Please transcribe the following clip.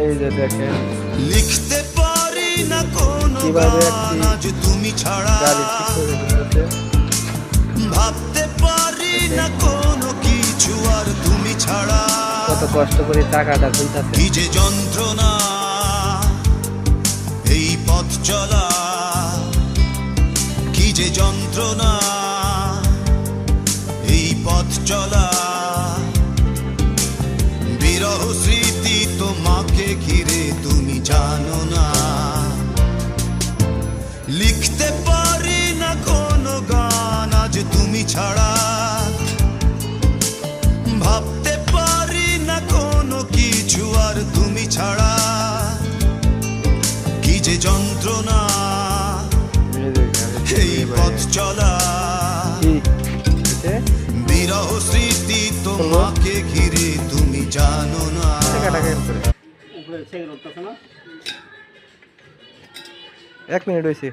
এই যে দেখেন লিখতে পারি না কোনো কিভাবে গান আজ তুমি ছাড়া, গাড়ি ঠিক করে দিতেছে। ভাবতে পারি না কোনো কিছু আর তুমি ছাড়া। কত কষ্ট করে টাকাটা খুলতেছে। কি যে যন্ত্রণা এই পথ চলা, কি যে যন্ত্রণা এই পথ চলা। বিরহ স্মৃতি তোমাকে ঘিরে তুমি জানো না। লিখতে পারি না কোনো গান আজ তুমি ছাড়া, ভাবতে পারি না কোনো কিছু আর তুমি ছাড়া। কি যে যন্ত্রণা এই পথ চলা, বিরহ স্মৃতি তোমাকে ঘিরে তুমি জানো না। 1 মিনিট হয়েছে।